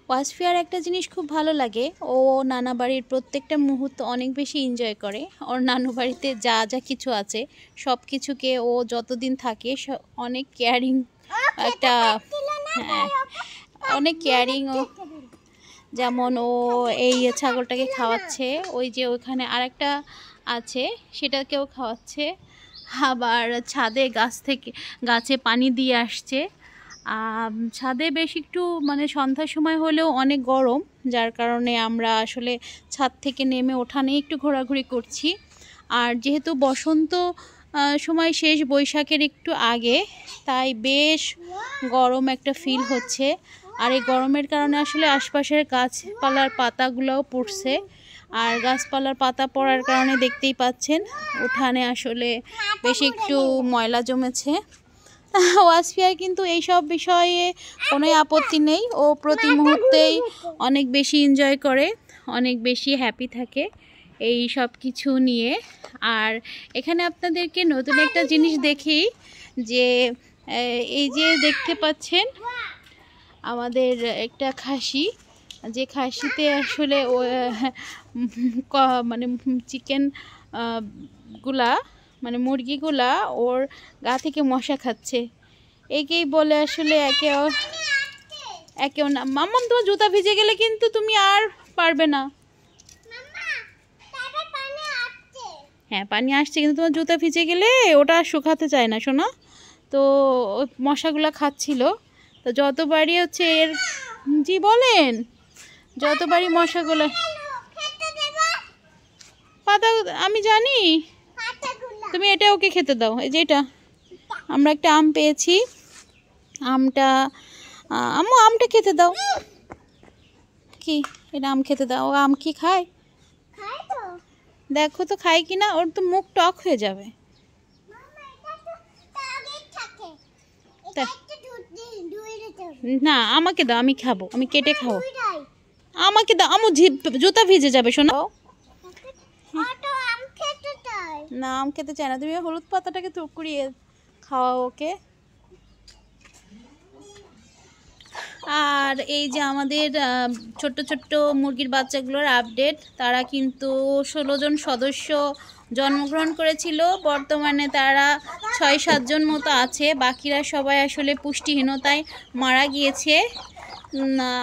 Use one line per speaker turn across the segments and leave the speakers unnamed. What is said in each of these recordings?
ওয়াসফিয়ার একটা জিনিস খুব ভালো লাগে, ও নানা বাড়ির প্রত্যেকটা মুহূর্ত অনেক বেশি এনজয় করে। ওর নানু বাড়িতে যা যা কিছু আছে সব কিছুকে ও যতদিন থাকে অনেক কেয়ারিং একটা, হ্যাঁ অনেক কেয়ারিং। ও যেমন ও এই ছাগলটাকে খাওয়াচ্ছে, ওই যে ওইখানে আরেকটা আছে সেটাকেও খাওয়াচ্ছে, আবার ছাদে গাছে পানি দিয়ে আসছে। ছাদে বেশ একটু মানে সন্ধ্যার সময় হলেও অনেক গরম, যার কারণে আমরা আসলে ছাদ থেকে নেমে ওঠানে একটু ঘোরাঘুরি করছি। আর যেহেতু বসন্ত সময় শেষ, বৈশাখের একটু আগে, তাই বেশ গরম একটা ফিল হচ্ছে। আর এই গরমের কারণে আসলে আশপাশের গাছপালার পাতাগুলোও পড়ছে, আর গাছপালার পাতা পড়ার কারণে দেখতেই পাচ্ছেন উঠানে আসলে বেশ একটু ময়লা জমেছে। ওয়াসফিয়া কিন্তু এইসব বিষয়ে কোনো আপত্তি নেই, ও প্রতি মুহূর্তেই অনেক বেশি এনজয় করে, অনেক বেশি হ্যাপি থাকে এই সব কিছু নিয়ে। আর এখানে আপনাদেরকে নতুন একটা জিনিস দেখি, যে এই যে দেখতে পাচ্ছেন আমাদের একটা খাসি, যে খাসিতে আসলে মানে চিকেন গুলা মানে মুরগিগুলা ওর গা থেকে মশা খাচ্ছে। একেই বলে আসলে একেও না। মাম্মাম তোমার জুতা ভিজে গেলে কিন্তু তুমি আর পারবে না। হ্যাঁ পানি আসছে, কিন্তু তোমার জুতা ভিজে গেলে ওটা শুকাতে চায় না শোনো। তো ওই মশাগুলা খাচ্ছিল, তো যতবারই হচ্ছে এর, জি বলেন, যতবারই মশাগুলো পাতা, আমি জানি তুমি এটা ওকে খেতে দাও। এই যে এটা আমরা একটা আম পেয়েছি, আমটা আমটা খেতে দাও। কি এটা আম খেতে দাও, ও আম কি খায় দেখো তো খায় কিনা, ওর তো মুখ টক হয়ে যাবে। না আমাকে দাও, আমি খাবো, আমি কেটে খাবো। আমাকে দাও, আমার জুতা ভিজে যাবে শোনো। না আম খেতে চায় না, তুমি হলুদ পাতাটাকে টুকরিয়ে খাওয়াও ওকে। আর এই যে আমাদের ছোট্ট ছোট্ট মুরগির বাচ্চাগুলোর আপডেট, তারা কিন্তু 16 জন সদস্য জন্মগ্রহণ করেছিল, বর্তমানে তারা 6-7 জন মতো আছে, বাকিরা সবাই আসলে পুষ্টিহীনতায় মারা গিয়েছে।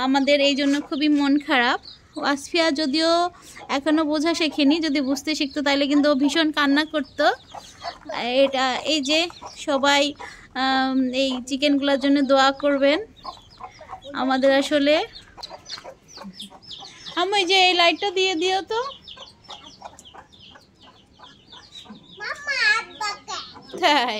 আমাদের এই জন্য খুবই মন খারাপ। ওয়াসফিয়া যদিও এখনও বোঝা শেখেনি, যদি বুঝতে শিখতো তাহলে কিন্তু ভীষণ কান্না করতো। এটা এই যে সবাই এই চিকেনগুলোর জন্য দোয়া করবেন আমাদের আসলে। আমি যে এই লাইটটা দিয়ে দিও তো, তাই